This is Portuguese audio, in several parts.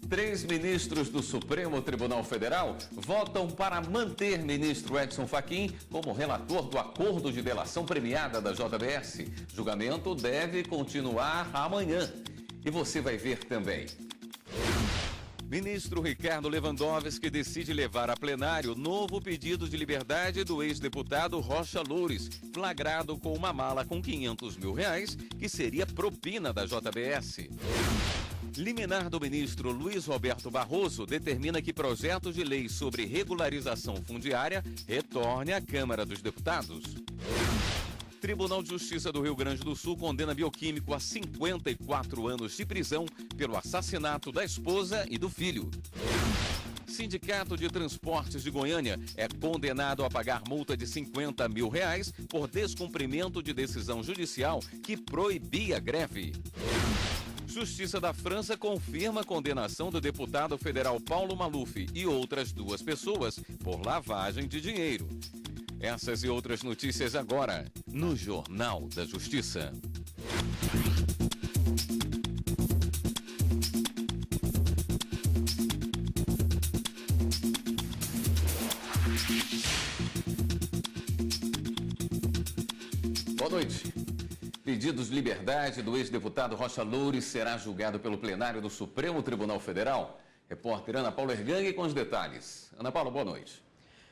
Três ministros do Supremo Tribunal Federal votam para manter ministro Edson Fachin como relator do acordo de delação premiada da JBS. Julgamento deve continuar amanhã. E você vai ver também. Ministro Ricardo Lewandowski decide levar a plenário novo pedido de liberdade do ex-deputado Rocha Loures, flagrado com uma mala com R$500 mil, que seria propina da JBS. Liminar do ministro Luiz Roberto Barroso determina que projeto de lei sobre regularização fundiária retorne à Câmara dos Deputados. Tribunal de Justiça do Rio Grande do Sul condena bioquímico a 54 anos de prisão pelo assassinato da esposa e do filho. Sindicato de Transportes de Goiânia é condenado a pagar multa de R$50 mil por descumprimento de decisão judicial que proibia greve. Justiça da França confirma a condenação do deputado federal Paulo Maluf e outras duas pessoas por lavagem de dinheiro. Essas e outras notícias agora no Jornal da Justiça. Boa noite. Pedidos de liberdade do ex-deputado Rocha Loures será julgado pelo plenário do Supremo Tribunal Federal. Repórter Ana Paula Ergang com os detalhes. Ana Paula, boa noite.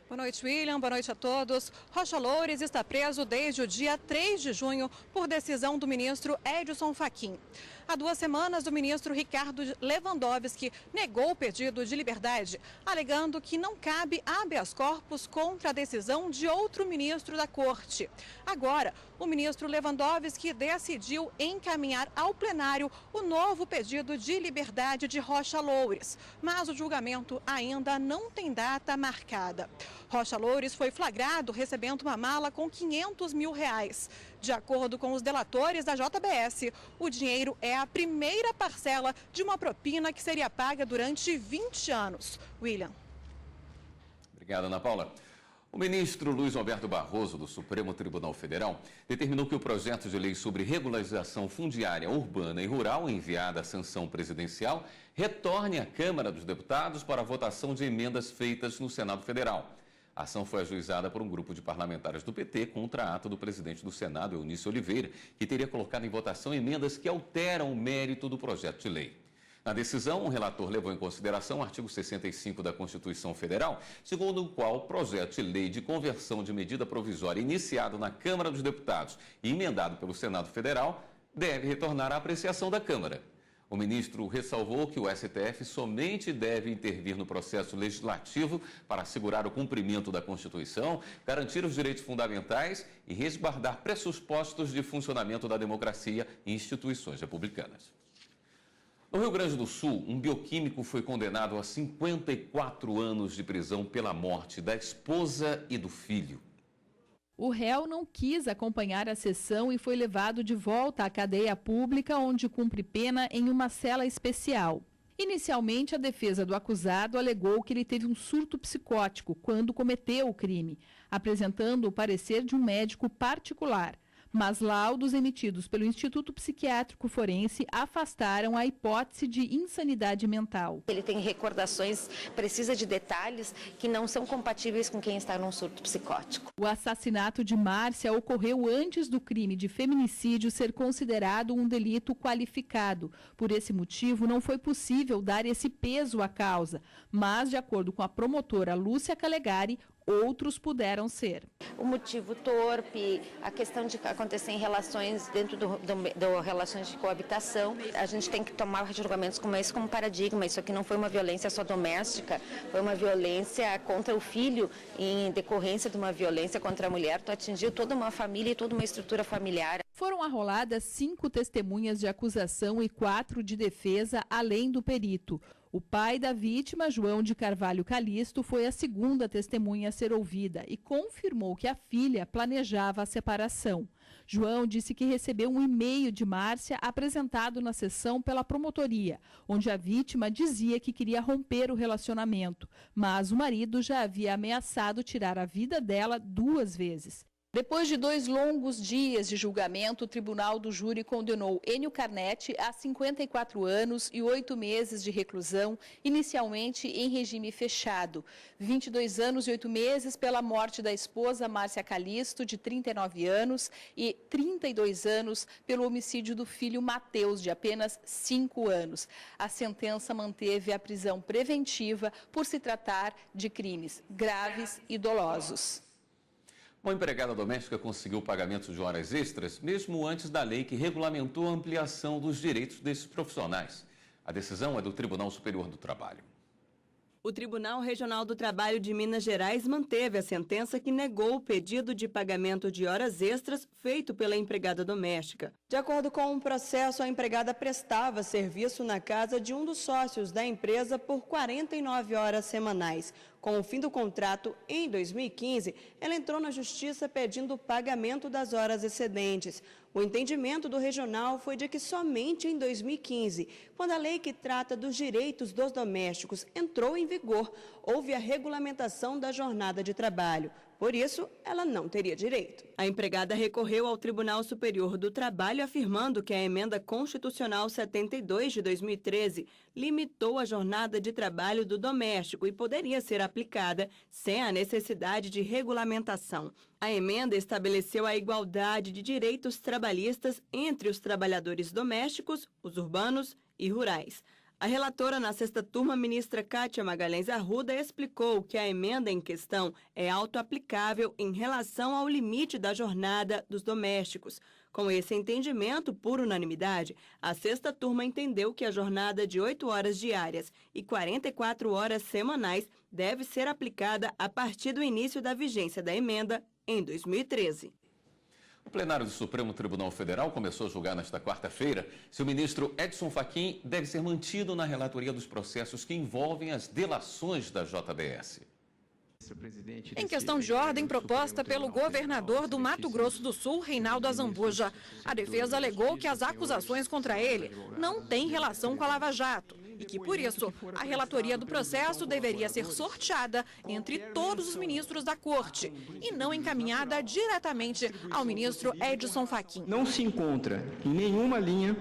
Boa noite, William. Boa noite a todos. Rocha Loures está preso desde o dia 3 de junho por decisão do ministro Edson Fachin. Há 2 semanas, o ministro Ricardo Lewandowski negou o pedido de liberdade, alegando que não cabe habeas corpus contra a decisão de outro ministro da Corte. Agora, o ministro Lewandowski decidiu encaminhar ao plenário o novo pedido de liberdade de Rocha Loures, mas o julgamento ainda não tem data marcada. Rocha Loures foi flagrado recebendo uma mala com R$500 mil. De acordo com os delatores da JBS, o dinheiro é a primeira parcela de uma propina que seria paga durante 20 anos. William. Obrigado, Ana Paula. O ministro Luiz Roberto Barroso, do Supremo Tribunal Federal, determinou que o projeto de lei sobre regularização fundiária urbana e rural, enviado à sanção presidencial, retorne à Câmara dos Deputados para a votação de emendas feitas no Senado Federal. A ação foi ajuizada por um grupo de parlamentares do PT contra ato do presidente do Senado, Eunício Oliveira, que teria colocado em votação emendas que alteram o mérito do projeto de lei. Na decisão, o relator levou em consideração o artigo 65 da Constituição Federal, segundo o qual o projeto de lei de conversão de medida provisória iniciado na Câmara dos Deputados e emendado pelo Senado Federal deve retornar à apreciação da Câmara. O ministro ressalvou que o STF somente deve intervir no processo legislativo para assegurar o cumprimento da Constituição, garantir os direitos fundamentais e resguardar pressupostos de funcionamento da democracia e instituições republicanas. No Rio Grande do Sul, um bioquímico foi condenado a 54 anos de prisão pela morte da esposa e do filho. O réu não quis acompanhar a sessão e foi levado de volta à cadeia pública, onde cumpre pena em uma cela especial. Inicialmente, a defesa do acusado alegou que ele teve um surto psicótico quando cometeu o crime, apresentando o parecer de um médico particular. Mas laudos emitidos pelo Instituto Psiquiátrico Forense afastaram a hipótese de insanidade mental. Ele tem recordações, precisa de detalhes que não são compatíveis com quem está num surto psicótico. O assassinato de Márcia ocorreu antes do crime de feminicídio ser considerado um delito qualificado. Por esse motivo, não foi possível dar esse peso à causa. Mas, de acordo com a promotora Lúcia Calegari, outros puderam ser. O motivo torpe, a questão de acontecer em relações dentro do relações de coabitação. A gente tem que tomar julgamentos como esse como paradigma. Isso aqui não foi uma violência só doméstica, foi uma violência contra o filho em decorrência de uma violência contra a mulher. Tu atingiu toda uma família e toda uma estrutura familiar. Foram arroladas 5 testemunhas de acusação e 4 de defesa, além do perito. O pai da vítima, João de Carvalho Calisto, foi a segunda testemunha a ser ouvida e confirmou que a filha planejava a separação. João disse que recebeu um e-mail de Márcia apresentado na sessão pela promotoria, onde a vítima dizia que queria romper o relacionamento, mas o marido já havia ameaçado tirar a vida dela 2 vezes. Depois de 2 longos dias de julgamento, o Tribunal do Júri condenou Enio Carnetti a 54 anos e 8 meses de reclusão, inicialmente em regime fechado. 22 anos e 8 meses pela morte da esposa Márcia Calisto, de 39 anos, e 32 anos pelo homicídio do filho Mateus, de apenas 5 anos. A sentença manteve a prisão preventiva por se tratar de crimes graves e dolosos. Uma empregada doméstica conseguiu o pagamento de horas extras, mesmo antes da lei que regulamentou a ampliação dos direitos desses profissionais. A decisão é do Tribunal Superior do Trabalho. O Tribunal Regional do Trabalho de Minas Gerais manteve a sentença que negou o pedido de pagamento de horas extras feito pela empregada doméstica. De acordo com o processo, a empregada prestava serviço na casa de um dos sócios da empresa por 49 horas semanais. Com o fim do contrato, em 2015, ela entrou na Justiça pedindo o pagamento das horas excedentes. O entendimento do regional foi de que somente em 2015, quando a lei que trata dos direitos dos domésticos entrou em vigor, houve a regulamentação da jornada de trabalho. Por isso, ela não teria direito. A empregada recorreu ao Tribunal Superior do Trabalho, afirmando que a Emenda Constitucional 72 de 2013 limitou a jornada de trabalho do doméstico e poderia ser aplicada sem a necessidade de regulamentação. A emenda estabeleceu a igualdade de direitos trabalhistas entre os trabalhadores domésticos, os urbanos e rurais. A relatora na 6ª turma, ministra Kátia Magalhães Arruda, explicou que a emenda em questão é autoaplicável em relação ao limite da jornada dos domésticos. Com esse entendimento, por unanimidade, a 6ª turma entendeu que a jornada de 8 horas diárias e 44 horas semanais deve ser aplicada a partir do início da vigência da emenda em 2013. O plenário do Supremo Tribunal Federal começou a julgar nesta quarta-feira se o ministro Edson Fachin deve ser mantido na relatoria dos processos que envolvem as delações da JBS. Em questão de ordem proposta pelo governador do Mato Grosso do Sul, Reinaldo Azambuja, a defesa alegou que as acusações contra ele não têm relação com a Lava Jato e que, por isso, a relatoria do processo deveria ser sorteada entre todos os ministros da Corte e não encaminhada diretamente ao ministro Edson Fachin. Não se encontra em nenhuma linha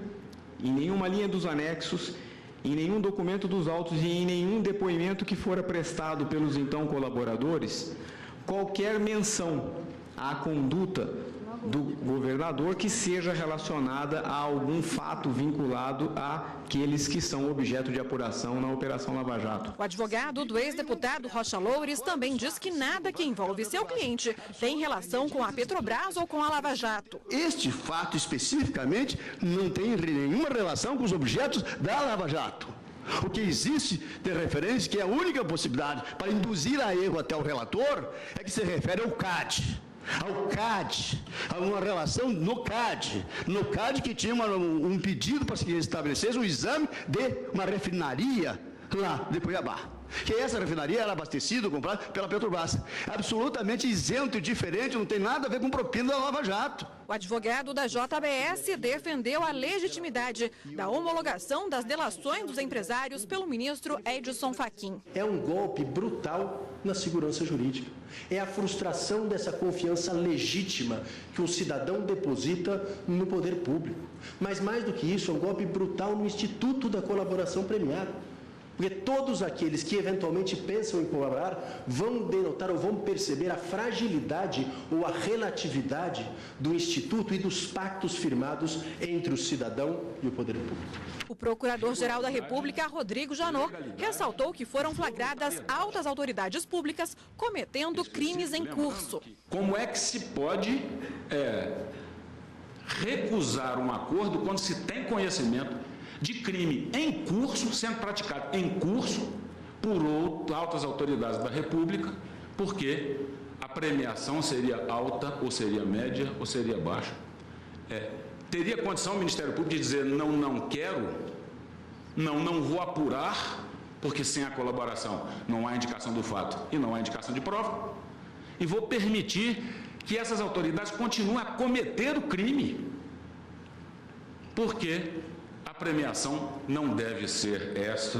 dos anexos, em nenhum documento dos autos e em nenhum depoimento que fora prestado pelos então colaboradores, qualquer menção à conduta do governador que seja relacionada a algum fato vinculado àqueles que são objeto de apuração na Operação Lava Jato. O advogado do ex-deputado Rocha Loures também diz que nada que envolve seu cliente tem relação com a Petrobras ou com a Lava Jato. Este fato especificamente não tem nenhuma relação com os objetos da Lava Jato. O que existe de referência, que é a única possibilidade para induzir a erro até o relator, é que se refere ao CAD. Ao CAD, a uma relação no CAD que tinha um pedido para que estabelecesse um exame de uma refinaria lá de Cuiabá. Que essa refinaria era abastecida, comprada pela Petrobras. Absolutamente isento e diferente, não tem nada a ver com propina da Lava Jato. O advogado da JBS defendeu a legitimidade da homologação das delações dos empresários pelo ministro Edson Fachin. É um golpe brutal na segurança jurídica. É a frustração dessa confiança legítima que um cidadão deposita no poder público. Mas mais do que isso, é um golpe brutal no Instituto da Colaboração Premiada. Porque todos aqueles que eventualmente pensam em colaborar vão denotar ou vão perceber a fragilidade ou a relatividade do Instituto e dos pactos firmados entre o cidadão e o poder público. O Procurador-Geral da República, Rodrigo Janot, ressaltou que foram flagradas altas autoridades públicas cometendo crimes em curso. Como é que se pode recusar um acordo quando se tem conhecimento de crime em curso, sendo praticado em curso por altas autoridades da República, porque a premiação seria alta, ou seria média, ou seria baixa? Teria condição o Ministério Público de dizer não quero, não vou apurar, porque sem a colaboração não há indicação do fato e não há indicação de prova, e vou permitir que essas autoridades continuem a cometer o crime, porque a premiação não deve ser essa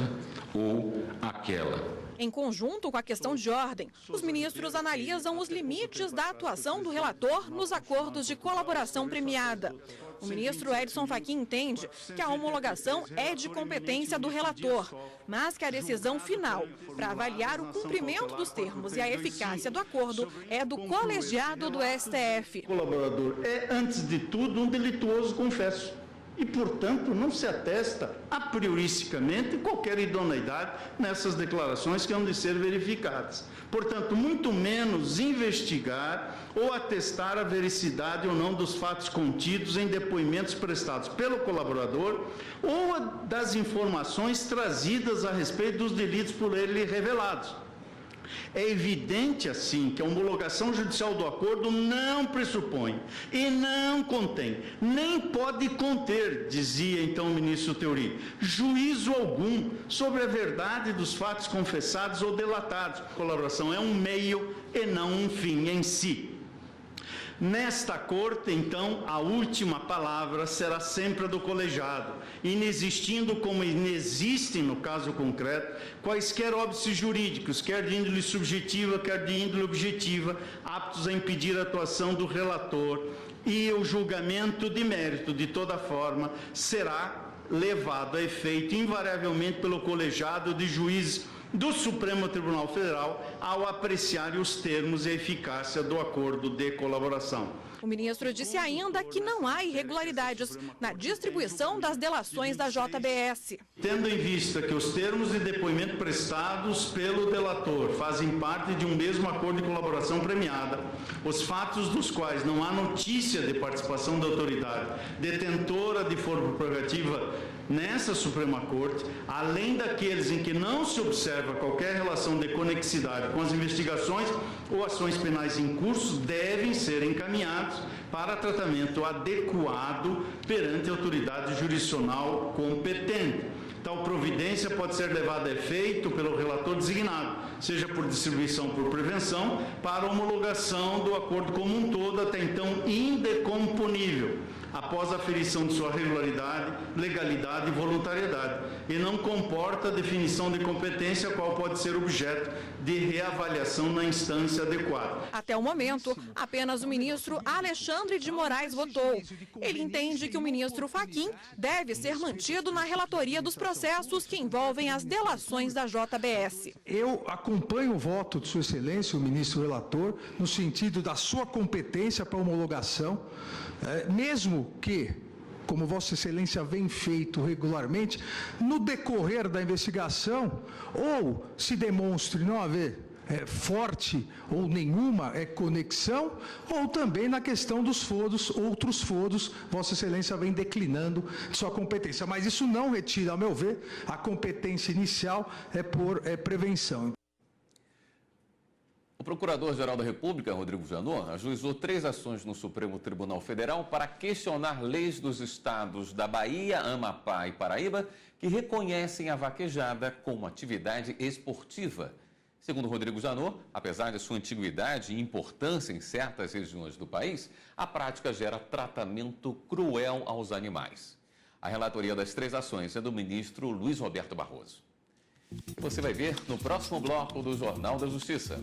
ou aquela. Em conjunto com a questão de ordem, os ministros analisam os limites da atuação do relator nos acordos de colaboração premiada. O ministro Edson Fachin entende que a homologação é de competência do relator, mas que a decisão final para avaliar o cumprimento dos termos e a eficácia do acordo é do colegiado do STF. O colaborador é, antes de tudo, um delituoso confesso. E, portanto, não se atesta a prioristicamente qualquer idoneidade nessas declarações que hão de ser verificadas. Portanto, muito menos investigar ou atestar a vericidade ou não dos fatos contidos em depoimentos prestados pelo colaborador ou das informações trazidas a respeito dos delitos por ele revelados. É evidente, assim, que a homologação judicial do acordo não pressupõe e não contém, nem pode conter, dizia então o ministro Theory, juízo algum sobre a verdade dos fatos confessados ou delatados. A colaboração é um meio e não um fim em si. Nesta corte, então, a última palavra será sempre a do colegiado, inexistindo como inexistem, no caso concreto, quaisquer óbices jurídicos, quer de índole subjetiva, quer de índole objetiva, aptos a impedir a atuação do relator, e o julgamento de mérito, de toda forma, será levado a efeito invariavelmente pelo colegiado de juízes do Supremo Tribunal Federal ao apreciar os termos e a eficácia do acordo de colaboração. O ministro disse ainda que não há irregularidades na distribuição das delações da JBS. Tendo em vista que os termos de depoimento prestados pelo delator fazem parte de um mesmo acordo de colaboração premiada, os fatos dos quais não há notícia de participação da autoridade detentora de forma prerrogativa nessa Suprema Corte, além daqueles em que não se observa qualquer relação de conexidade com as investigações ou ações penais em curso, devem ser encaminhados para tratamento adequado perante a autoridade jurisdicional competente. Tal providência pode ser levada a efeito pelo relator designado, seja por distribuição por prevenção, para homologação do acordo como um todo, até então indecomponível, após a aferição de sua regularidade, legalidade e voluntariedade, e não comporta definição de competência, qual pode ser objeto de reavaliação na instância adequada. Até o momento, apenas o ministro Alexandre de Moraes votou. Ele entende que o ministro Fachin deve ser mantido na relatoria dos processos que envolvem as delações da JBS. Eu acompanho o voto de Sua Excelência, o ministro relator, no sentido da sua competência para homologação, mesmo que, como Vossa Excelência vem feito regularmente, no decorrer da investigação, ou se demonstre não haver forte ou nenhuma conexão, ou também na questão dos fodos, outros fodos, Vossa Excelência vem declinando de sua competência. Mas isso não retira, ao meu ver, a competência inicial por prevenção. O Procurador-Geral da República, Rodrigo Janot, ajuizou 3 ações no Supremo Tribunal Federal para questionar leis dos estados da Bahia, Amapá e Paraíba que reconhecem a vaquejada como atividade esportiva. Segundo Rodrigo Janot, apesar de sua antiguidade e importância em certas regiões do país, a prática gera tratamento cruel aos animais. A relatoria das 3 ações é do ministro Luiz Roberto Barroso. Você vai ver no próximo bloco do Jornal da Justiça.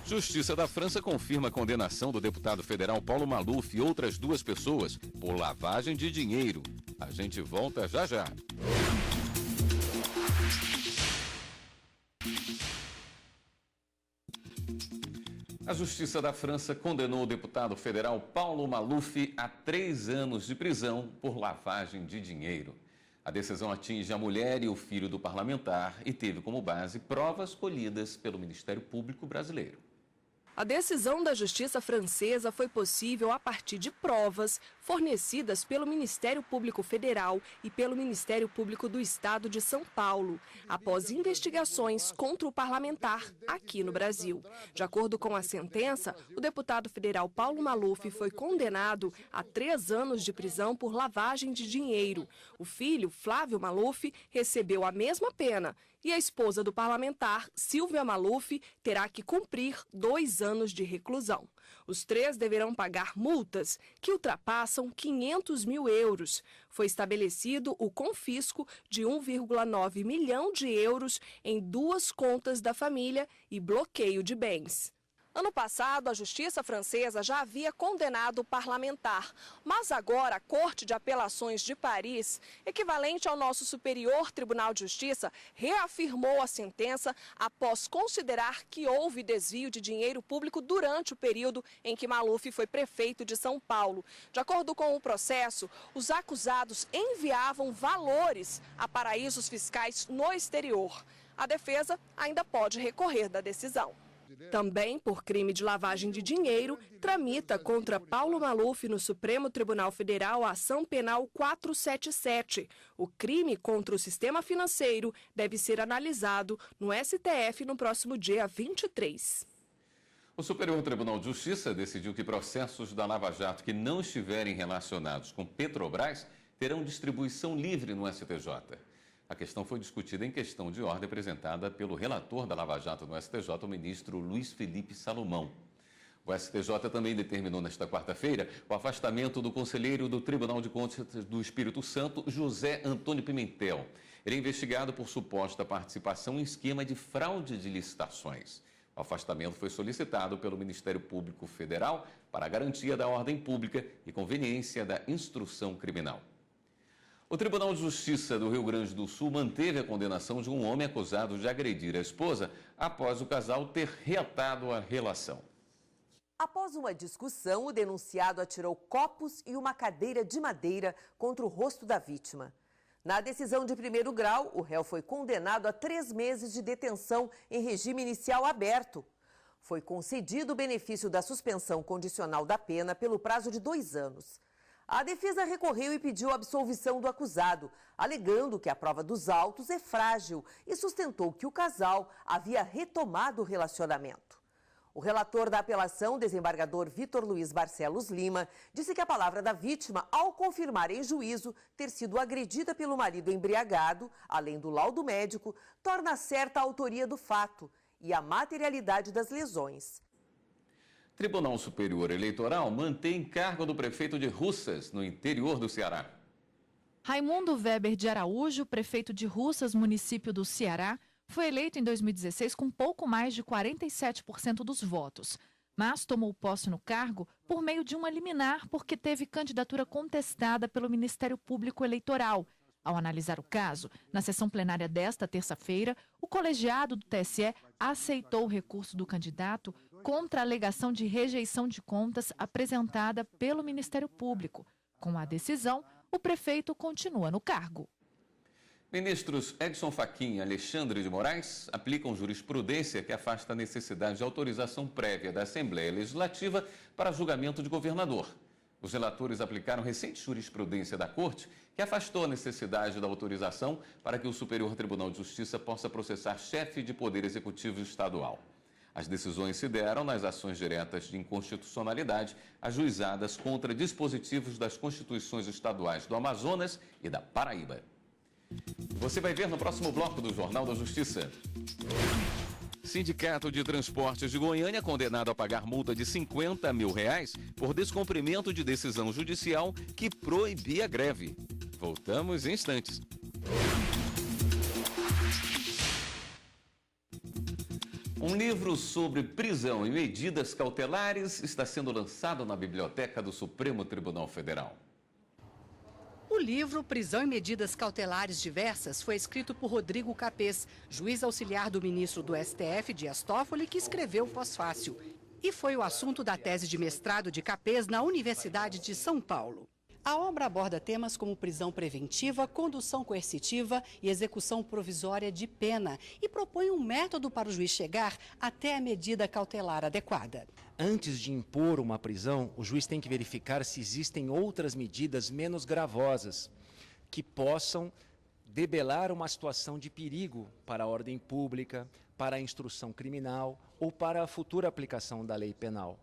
Justiça da França confirma a condenação do deputado federal Paulo Maluf e outras 2 pessoas por lavagem de dinheiro. A gente volta já já. A Justiça da França condenou o deputado federal Paulo Maluf a 3 anos de prisão por lavagem de dinheiro. A decisão atinge a mulher e o filho do parlamentar e teve como base provas colhidas pelo Ministério Público brasileiro. A decisão da Justiça francesa foi possível a partir de provas fornecidas pelo Ministério Público Federal e pelo Ministério Público do Estado de São Paulo, após investigações contra o parlamentar aqui no Brasil. De acordo com a sentença, o deputado federal Paulo Maluf foi condenado a 3 anos de prisão por lavagem de dinheiro. O filho, Flávio Maluf, recebeu a mesma pena E a esposa do parlamentar, Silvia Maluf, terá que cumprir 2 anos de reclusão. Os 3 deverão pagar multas que ultrapassam 500 mil euros. Foi estabelecido o confisco de 1,9 milhão de euros em 2 contas da família e bloqueio de bens. Ano passado, a justiça francesa já havia condenado o parlamentar, mas agora a Corte de Apelações de Paris, equivalente ao nosso Superior Tribunal de Justiça, reafirmou a sentença após considerar que houve desvio de dinheiro público durante o período em que Maluf foi prefeito de São Paulo. De acordo com o processo, os acusados enviavam valores a paraísos fiscais no exterior. A defesa ainda pode recorrer da decisão. Também, por crime de lavagem de dinheiro, tramita contra Paulo Maluf no Supremo Tribunal Federal a ação penal 477. O crime contra o sistema financeiro deve ser analisado no STF no próximo dia 23. O Superior Tribunal de Justiça decidiu que processos da Lava Jato que não estiverem relacionados com Petrobras terão distribuição livre no STJ. A questão foi discutida em questão de ordem apresentada pelo relator da Lava Jato no STJ, o ministro Luiz Felipe Salomão. O STJ também determinou nesta quarta-feira o afastamento do conselheiro do Tribunal de Contas do Espírito Santo, José Antônio Pimentel. Ele é investigado por suposta participação em esquema de fraude de licitações. O afastamento foi solicitado pelo Ministério Público Federal para a garantia da ordem pública e conveniência da instrução criminal. O Tribunal de Justiça do Rio Grande do Sul manteve a condenação de um homem acusado de agredir a esposa após o casal ter reatado a relação. Após uma discussão, o denunciado atirou copos e uma cadeira de madeira contra o rosto da vítima. Na decisão de primeiro grau, o réu foi condenado a 3 meses de detenção em regime inicial aberto. Foi concedido o benefício da suspensão condicional da pena pelo prazo de 2 anos. A defesa recorreu e pediu a absolvição do acusado, alegando que a prova dos autos é frágil e sustentou que o casal havia retomado o relacionamento. O relator da apelação, desembargador Vitor Luiz Barcelos Lima, disse que a palavra da vítima, ao confirmar em juízo ter sido agredida pelo marido embriagado, além do laudo médico, torna certa a autoria do fato e a materialidade das lesões. Tribunal Superior Eleitoral mantém cargo do prefeito de Russas, no interior do Ceará. Raimundo Weber de Araújo, prefeito de Russas, município do Ceará, foi eleito em 2016 com pouco mais de 47% dos votos, mas tomou posse no cargo por meio de uma liminar porque teve candidatura contestada pelo Ministério Público Eleitoral. Ao analisar o caso, na sessão plenária desta terça-feira, o colegiado do TSE aceitou o recurso do candidato contra a alegação de rejeição de contas apresentada pelo Ministério Público. Com a decisão, o prefeito continua no cargo. Ministros Edson Fachin e Alexandre de Moraes aplicam jurisprudência que afasta a necessidade de autorização prévia da Assembleia Legislativa para julgamento de governador. Os relatores aplicaram recente jurisprudência da Corte que afastou a necessidade da autorização para que o Superior Tribunal de Justiça possa processar chefe de Poder Executivo Estadual. As decisões se deram nas ações diretas de inconstitucionalidade ajuizadas contra dispositivos das Constituições estaduais do Amazonas e da Paraíba. Você vai ver no próximo bloco do Jornal da Justiça. Sindicato de Transportes de Goiânia condenado a pagar multa de R$50 mil por descumprimento de decisão judicial que proibia a greve. Voltamos em instantes. Um livro sobre prisão e medidas cautelares está sendo lançado na Biblioteca do Supremo Tribunal Federal. O livro Prisão e Medidas Cautelares Diversas foi escrito por Rodrigo Capês, juiz auxiliar do ministro do STF, Dias Toffoli, que escreveu o pós-fácil. E foi o assunto da tese de mestrado de Capês na Universidade de São Paulo. A obra aborda temas como prisão preventiva, condução coercitiva e execução provisória de pena e propõe um método para o juiz chegar até a medida cautelar adequada. Antes de impor uma prisão, o juiz tem que verificar se existem outras medidas menos gravosas que possam debelar uma situação de perigo para a ordem pública, para a instrução criminal ou para a futura aplicação da lei penal.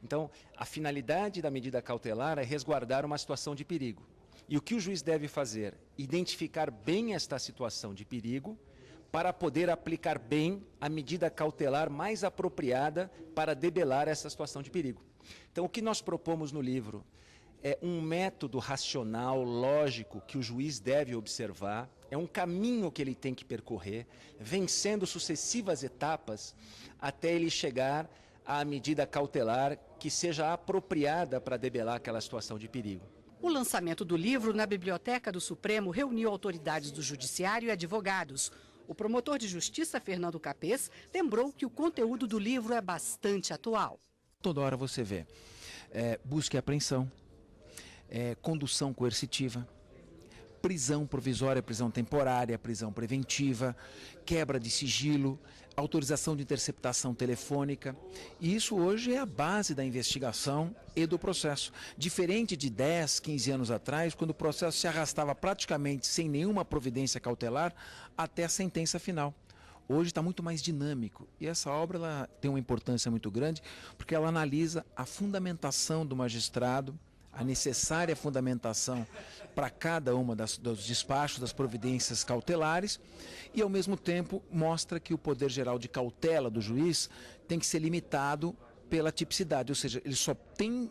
Então, a finalidade da medida cautelar é resguardar uma situação de perigo. E o que o juiz deve fazer? Identificar bem esta situação de perigo, para poder aplicar bem a medida cautelar mais apropriada para debelar essa situação de perigo. Então, o que nós propomos no livro é um método racional, lógico, que o juiz deve observar, é um caminho que ele tem que percorrer, vencendo sucessivas etapas até ele chegar à medida cautelar que seja apropriada para debelar aquela situação de perigo. O lançamento do livro na Biblioteca do Supremo reuniu autoridades do Judiciário e advogados. O promotor de justiça, Fernando Capês, lembrou que o conteúdo do livro é bastante atual. Toda hora você vê busca e apreensão, condução coercitiva, prisão provisória, prisão temporária, prisão preventiva, quebra de sigilo, autorização de interceptação telefônica. E isso hoje é a base da investigação e do processo. Diferente de 10, 15 anos atrás, quando o processo se arrastava praticamente sem nenhuma providência cautelar até a sentença final. Hoje está muito mais dinâmico e essa obra ela tem uma importância muito grande porque ela analisa a fundamentação do magistrado, a necessária fundamentação para cada uma dos despachos, das providências cautelares e, ao mesmo tempo, mostra que o poder geral de cautela do juiz tem que ser limitado pela tipicidade, ou seja, ele só tem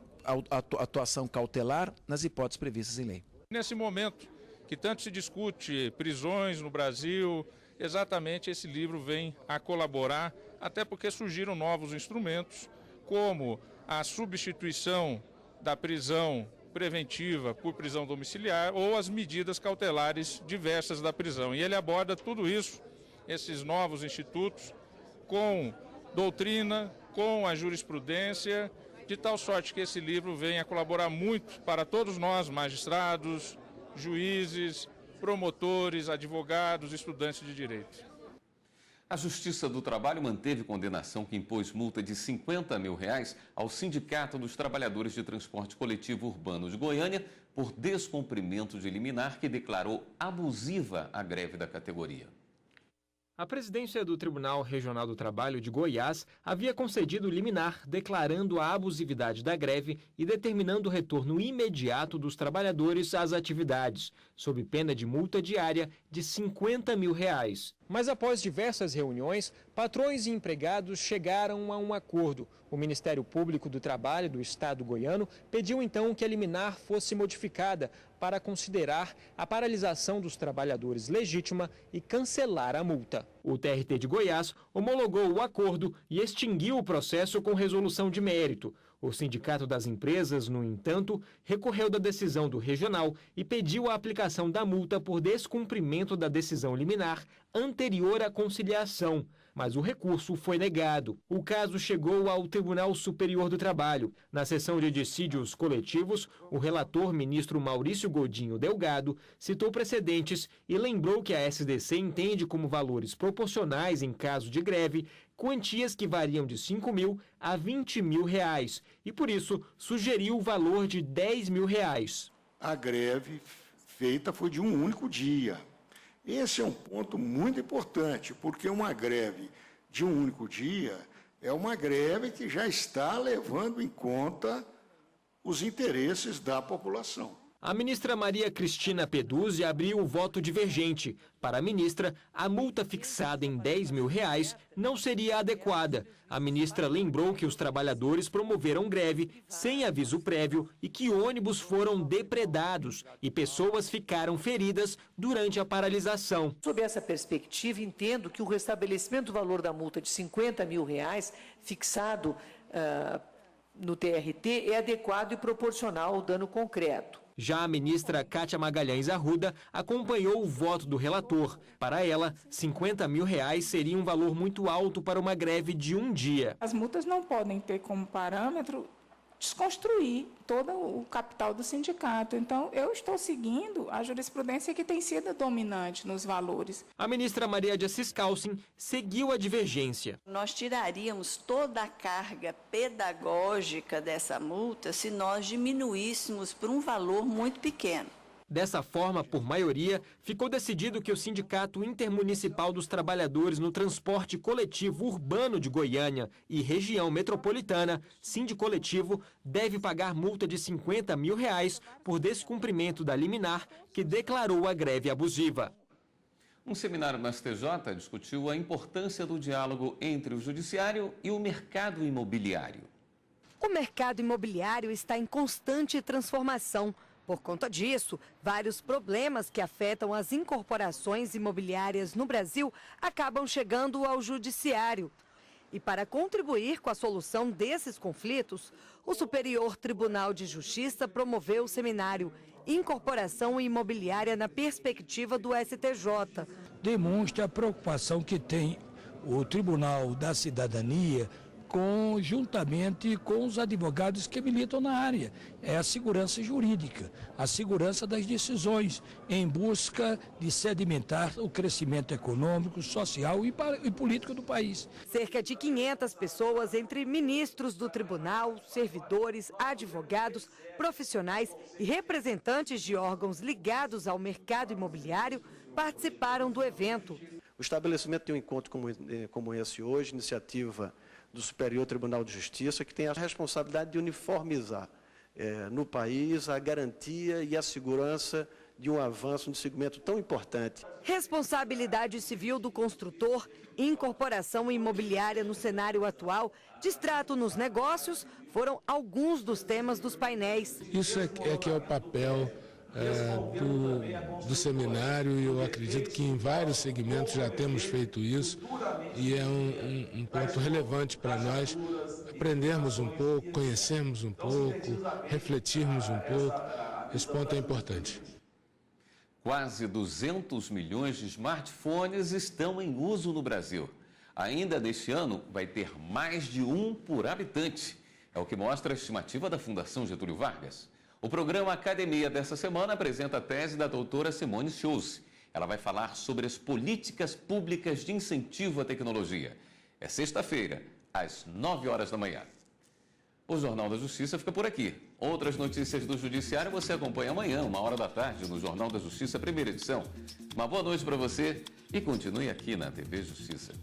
atuação cautelar nas hipóteses previstas em lei. Nesse momento que tanto se discute prisões no Brasil, exatamente esse livro vem a colaborar, até porque surgiram novos instrumentos, como a substituição da prisão preventiva por prisão domiciliar ou as medidas cautelares diversas da prisão. E ele aborda tudo isso, esses novos institutos, com doutrina, com a jurisprudência, de tal sorte que esse livro venha a colaborar muito para todos nós, magistrados, juízes, promotores, advogados, estudantes de direito. A Justiça do Trabalho manteve condenação que impôs multa de R$50 mil ao Sindicato dos Trabalhadores de Transporte Coletivo Urbano de Goiânia por descumprimento de liminar que declarou abusiva a greve da categoria. A presidência do Tribunal Regional do Trabalho de Goiás havia concedido liminar declarando a abusividade da greve e determinando o retorno imediato dos trabalhadores às atividades, sob pena de multa diária de R$50 mil. Mas após diversas reuniões, patrões e empregados chegaram a um acordo. O Ministério Público do Trabalho do Estado goiano pediu então que a liminar fosse modificada para considerar a paralisação dos trabalhadores legítima e cancelar a multa. O TRT de Goiás homologou o acordo e extinguiu o processo com resolução de mérito. O Sindicato das Empresas, no entanto, recorreu da decisão do regional e pediu a aplicação da multa por descumprimento da decisão liminar anterior à conciliação, mas o recurso foi negado. O caso chegou ao Tribunal Superior do Trabalho. Na sessão de dissídios coletivos, o relator, ministro Maurício Godinho Delgado, citou precedentes e lembrou que a SDC entende como valores proporcionais em caso de greve quantias que variam de R$5 mil a R$20 mil e, por isso, sugeriu o valor de R$10 mil. A greve feita foi de um único dia. Esse é um ponto muito importante, porque uma greve de um único dia é uma greve que já está levando em conta os interesses da população. A ministra Maria Cristina Peduzzi abriu o voto divergente. Para a ministra, a multa fixada em R$10 mil não seria adequada. A ministra lembrou que os trabalhadores promoveram greve sem aviso prévio e que ônibus foram depredados e pessoas ficaram feridas durante a paralisação. Sob essa perspectiva, entendo que o restabelecimento do valor da multa de R$50 mil fixado no TRT é adequado e proporcional ao dano concreto. Já a ministra Kátia Magalhães Arruda acompanhou o voto do relator. Para ela, R$50 mil seria um valor muito alto para uma greve de um dia. As multas não podem ter como parâmetro desconstruir todo o capital do sindicato. Então, eu estou seguindo a jurisprudência que tem sido dominante nos valores. A ministra Maria de Assis Calcin seguiu a divergência. Nós tiraríamos toda a carga pedagógica dessa multa se nós diminuíssemos por um valor muito pequeno. Dessa forma, por maioria, ficou decidido que o Sindicato Intermunicipal dos Trabalhadores no Transporte Coletivo Urbano de Goiânia e Região Metropolitana, Sindicoletivo, deve pagar multa de R$50 mil por descumprimento da liminar que declarou a greve abusiva. Um seminário no STJ discutiu a importância do diálogo entre o judiciário e o mercado imobiliário. O mercado imobiliário está em constante transformação. Por conta disso, vários problemas que afetam as incorporações imobiliárias no Brasil acabam chegando ao judiciário. E para contribuir com a solução desses conflitos, o Superior Tribunal de Justiça promoveu o seminário Incorporação Imobiliária na Perspectiva do STJ. Demonstra a preocupação que tem o Tribunal da Cidadania conjuntamente com os advogados que militam na área. É a segurança jurídica, a segurança das decisões, em busca de sedimentar o crescimento econômico, social e político do país. Cerca de 500 pessoas, entre ministros do tribunal, servidores, advogados, profissionais e representantes de órgãos ligados ao mercado imobiliário, participaram do evento. O estabelecimento de um encontro como esse hoje, iniciativa do Superior Tribunal de Justiça, que tem a responsabilidade de uniformizar no país a garantia e a segurança de um avanço no segmento tão importante. Responsabilidade civil do construtor, incorporação imobiliária no cenário atual, distrato nos negócios, foram alguns dos temas dos painéis. Isso é que é o papel do seminário, e eu acredito que em vários segmentos já temos feito isso, e é um ponto relevante para nós aprendermos um pouco, conhecermos um pouco, refletirmos um pouco. Esse ponto é importante. Quase 200 milhões de smartphones estão em uso no Brasil. Ainda neste ano, vai ter mais de um por habitante. É o que mostra a estimativa da Fundação Getúlio Vargas. O programa Academia dessa semana apresenta a tese da doutora Simone Schulze. Ela vai falar sobre as políticas públicas de incentivo à tecnologia. É sexta-feira, às 9 horas da manhã. O Jornal da Justiça fica por aqui. Outras notícias do Judiciário você acompanha amanhã, 13h, no Jornal da Justiça, primeira edição. Uma boa noite para você e continue aqui na TV Justiça.